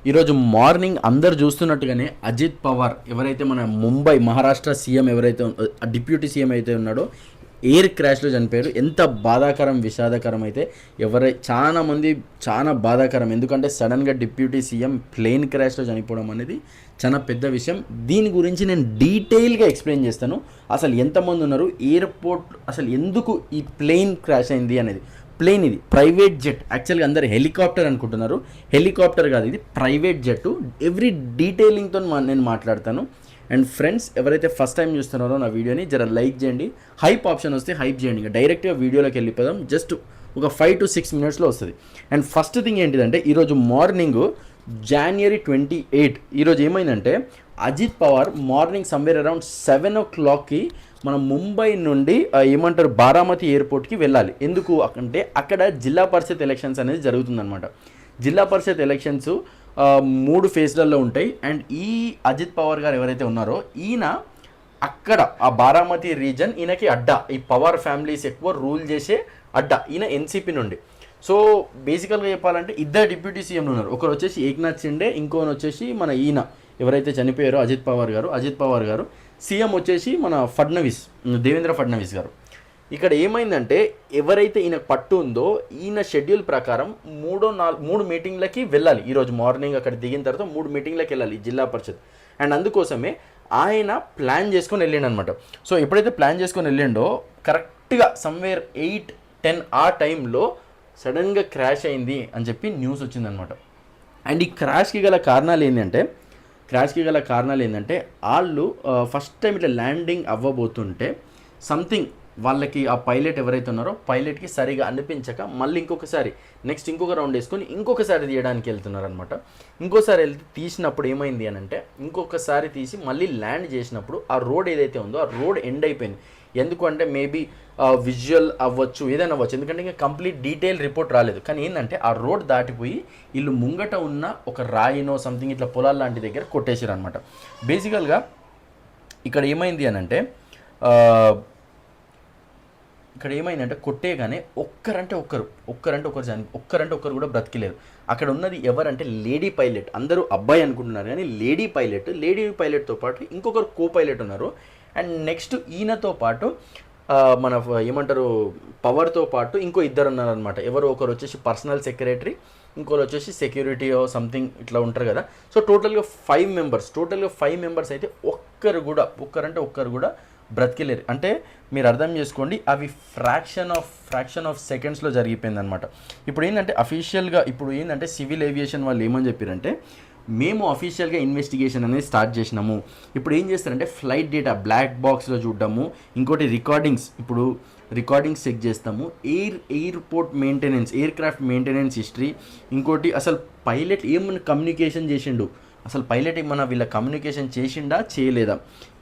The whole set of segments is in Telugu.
ఈరోజు మార్నింగ్ అందరు చూస్తున్నట్టుగానే అజిత్ పవార్ ఎవరైతే మన ముంబై మహారాష్ట్ర సీఎం ఎవరైతే డిప్యూటీ సీఎం అయితే ఉన్నాడో ఎయిర్ క్రాష్లో చనిపోయారు. ఎంత బాధాకరం విషాదకరం అయితే చాలా బాధాకరం. ఎందుకంటే సడన్గా డిప్యూటీ సీఎం ప్లేన్ క్రాష్లో చనిపోవడం అనేది చాలా పెద్ద విషయం. దీని గురించి నేను డీటెయిల్గా ఎక్స్ప్లెయిన్ చేస్తాను. అసలు ఎంతమంది ఉన్నారు, ఎయిర్పోర్ట్ అసలు ఎందుకు ఈ ప్లేన్ క్రాష్ అయింది అనేది. ప్లేన్ ఇది ప్రైవేట్ జెట్, యాక్చువల్గా అందరు హెలికాప్టర్ అనుకుంటున్నారు. హెలికాప్టర్ కాదు, ఇది ప్రైవేట్ జెట్. ఎవ్రీ డీటెయిలింగ్తో నేను మాట్లాడతాను. అండ్ ఫ్రెండ్స్, ఎవరైతే ఫస్ట్ టైం చూస్తున్నారో నా వీడియోని జర లైక్ చేయండి, హైప్ ఆప్షన్ వస్తే హైప్ చేయండి. ఇంకా డైరెక్ట్గా వీడియోలోకి వెళ్ళిపోదాం. జస్ట్ ఒక 5 to 6 minutesలో వస్తుంది. అండ్ ఫస్ట్ థింగ్ ఏంటిదంటే, ఈరోజు మార్నింగ్ January 28 ఈరోజు ఏమైందంటే, Ajit Pawar morning somewhere around 7 o'clockకి మనం ముంబై నుండి బారామతి ఎయిర్పోర్ట్కి వెళ్ళాలి. ఎందుకు అంటే అక్కడ జిల్లా పరిషత్ ఎలక్షన్స్ అనేది జరుగుతుందన్నమాట. జిల్లా పరిషత్ ఎలక్షన్స్ 3 ఫేజ్లలో ఉంటాయి. అండ్ ఈ అజిత్ పవార్ గారు ఎవరైతే ఉన్నారో ఈయన అక్కడ ఆ బారామతి రీజన్ ఈయనకి అడ్డా. ఈ పవార్ ఫ్యామిలీస్ ఎక్కువ రూల్ చేసే అడ్డా ఈయన ఎన్సీపీ నుండి. సో బేసికల్గా చెప్పాలంటే ఇద్దరు డిప్యూటీ సీఎంలు ఉన్నారు. ఒకరు వచ్చేసి ఏక్నాథ్ షిండే, ఇంకోని వచ్చేసి మన ఈయన ఎవరైతే చనిపోయారో అజిత్ పవార్ గారు. సీఎం వచ్చేసి మన దేవేంద్ర ఫడ్నవీస్ గారు. ఇక్కడ ఏమైందంటే, ఎవరైతే ఈయన పట్టు ఉందో ఈయన షెడ్యూల్ ప్రకారం 3 మీటింగ్లకి వెళ్ళాలి. ఈరోజు మార్నింగ్ అక్కడ దిగిన తర్వాత 3 మీటింగ్లకి వెళ్ళాలి జిల్లా పరిషత్. అండ్ అందుకోసమే ఆయన ప్లాన్ చేసుకొని వెళ్ళిండు అనమాట. సో ఎప్పుడైతే ప్లాన్ చేసుకొని వెళ్ళిండో కరెక్ట్గా సమ్వేర్ 8-10 ఆ టైంలో సడన్గా క్రాష్ అయింది అని చెప్పి న్యూస్ వచ్చిందనమాట. అండ్ ఈ క్రాష్కి గల కారణాలు ఏంటంటే వాళ్ళు ఫస్ట్ టైం ఇట్లా ల్యాండింగ్ అవ్వబోతుంటే సంథింగ్ వాళ్ళకి ఆ పైలట్ ఎవరైతే ఉన్నారో పైలట్కి సరిగా అనిపించక మళ్ళీ ఇంకొక రౌండ్ వేసుకొని ఇంకొకసారి తీయడానికి వెళ్తున్నారు అనమాట. ఇంకోసారి వెళ్తే తీసినప్పుడు ఏమైంది అని అంటే, ఇంకొకసారి తీసి మళ్ళీ ల్యాండ్ చేసినప్పుడు ఆ రోడ్ ఏదైతే ఉందో ఆ రోడ్ ఎండ్ అయిపోయింది. ఎందుకంటే మేబీ విజువల్ అవ్వచ్చు, ఏదైనా అవ్వచ్చు. ఎందుకంటే ఇంకా కంప్లీట్ డీటెయిల్ రిపోర్ట్ రాలేదు. కానీ ఏంటంటే ఆ రోడ్ దాటిపోయి వీళ్ళు ముంగట ఉన్న ఒక రాయినో సంథింగ్ ఇట్లా పొలాల లాంటి దగ్గర కొట్టేసారు అనమాట. బేసికల్గా ఇక్కడ ఏమైంది అని అంటే, కొట్టేగానే ఒక్కరంటే ఒక్కరు కూడా బ్రతికిలేరు. అక్కడ ఉన్నది ఎవరంటే లేడీ పైలట్. అందరూ అబ్బాయి అనుకుంటున్నారు కానీ లేడీ పైలట్తో పాటు ఇంకొకరు కో పైలట్ ఉన్నారు. అండ్ నెక్స్ట్ ఈయనతో పాటు మన పవర్తో పాటు ఇంకో ఇద్దరు ఉన్నారనమాట. ఒకరు వచ్చేసి పర్సనల్ సెక్రటరీ, ఇంకోరు వచ్చేసి సెక్యూరిటీ సంథింగ్ ఇట్లా ఉంటారు కదా. సో టోటల్గా 5 మెంబర్స్ అయితే ఒక్కరు కూడా బ్రతికిలేరు. అంటే మీరు అర్థం చేసుకోండి, అవి ఫ్రాక్షన్ ఆఫ్ సెకండ్స్లో జరిగిపోయింది అనమాట. ఇప్పుడు ఏంటంటే సివిల్ ఏవియేషన్ వాళ్ళు ఏమని చెప్పారంటే, మేము అఫీషియల్గా ఇన్వెస్టిగేషన్ అనేది స్టార్ట్ చేసినాము. ఇప్పుడు ఏం చేస్తారంటే ఫ్లైట్ డేటా బ్లాక్ బాక్స్లో చూడడము, ఇంకోటి రికార్డింగ్స్ చెక్ చేస్తాము, ఎయిర్క్రాఫ్ట్ మెయింటెనెన్స్ హిస్టరీ, ఇంకోటి అసలు పైలట్ ఏమైనా కమ్యూనికేషన్ చేసిండు, అసలు పైలట్ ఏమన్నా వీళ్ళ కమ్యూనికేషన్ చేసిండా చేయలేదా,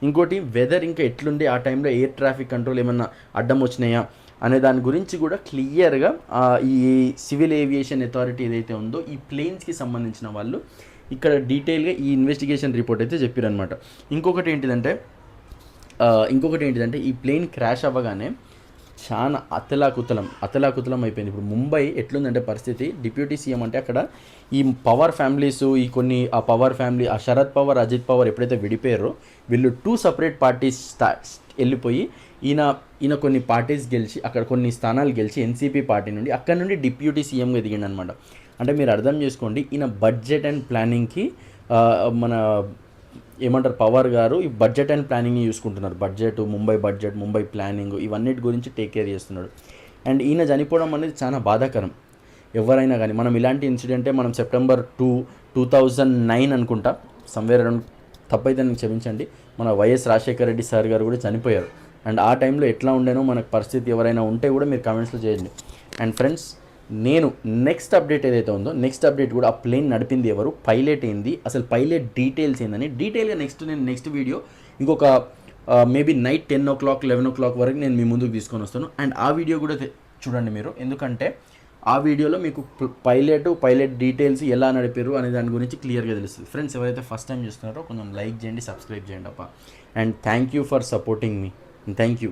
ఇంకోటి వెదర్ ఇంకా ఎట్లుండి ఆ టైంలో ఎయిర్ ట్రాఫిక్ కంట్రోల్ ఏమన్నా అడ్డం వచ్చినాయా అనే దాని గురించి కూడా క్లియర్గా ఈ సివిల్ ఏవియేషన్ అథారిటీ ఏదైతే ఉందో ఈ ప్లేన్స్కి సంబంధించిన వాళ్ళు ఇక్కడ డీటెయిల్గా ఈ ఇన్వెస్టిగేషన్ రిపోర్ట్ అయితే చెప్పారనమాట. ఇంకొకటి ఏంటిదంటే ఈ ప్లేన్ క్రాష్ అవ్వగానే చాలా అతలాకుతలం అయిపోయింది. ఇప్పుడు ముంబై ఎట్లుందంటే పరిస్థితి, డిప్యూటీ సీఎం అంటే అక్కడ ఈ పవర్ ఫ్యామిలీస్ ఆ పవర్ ఫ్యామిలీ, ఆ శరద్ పవార్, అజిత్ పవార్ ఎప్పుడైతే విడిపోయారో వీళ్ళు 2 separate పార్టీస్ వెళ్ళిపోయి ఈయన కొన్ని పార్టీస్ గెలిచి అక్కడ కొన్ని స్థానాలు గెలిచి ఎన్సీపీ పార్టీ నుండి అక్కడ నుండి డిప్యూటీ సీఎంగా ఎదిగిండు అనమాట. అంటే మీరు అర్థం చేసుకోండి, ఈయన బడ్జెట్ అండ్ ప్లానింగ్కి పవర్ గారు ఈ బడ్జెట్ అండ్ ప్లానింగ్ని చూసుకుంటున్నారు. ముంబై ప్లానింగ్ ఇవన్నిటి గురించి టేక్ కేర్ చేస్తున్నాడు. అండ్ ఈయన చనిపోవడం అనేది చాలా బాధాకరం. ఎవరైనా కానీ మనం ఇలాంటి ఇన్సిడెంటే మనం September 2, 2009 అనుకుంటా, సమ్వేర్ అరౌండ్, తప్పైతే నేను క్షమించండి, మన వైఎస్ రాజశేఖర రెడ్డి సార్ గారు కూడా చనిపోయారు. అండ్ ఆ టైంలో ఎట్లా ఉండేనో మనకు పరిస్థితి ఎవరైనా ఉంటే కూడా మీరు కామెంట్స్లో చేయండి. అండ్ ఫ్రెండ్స్, నేను నెక్స్ట్ అప్డేట్ ఏదైతే ఉందో కూడా ఆ ప్లేన్ నడిపింది ఎవరు, పైలట్ ఏంది, అసలు పైలట్ డీటెయిల్స్ ఏందని డీటెయిల్గా నెక్స్ట్ వీడియో ఇంకొక మేబీ నైట్ 10 o'clock 11 o'clock వరకు నేను మీ ముందుకు తీసుకొని వస్తాను. అండ్ ఆ వీడియో కూడా చూడండి మీరు, ఎందుకంటే ఆ వీడియోలో మీకు పైలట్ డీటెయిల్స్ ఎలా నడిపారు అనే దాని గురించి క్లియర్గా తెలుస్తుంది. ఫ్రెండ్స్, ఎవరైతే ఫస్ట్ టైం చూస్తున్నారో కొంచెం లైక్ చేయండి, సబ్స్క్రైబ్ చేయండి అప్ప. And thank you for supporting me. Thank you.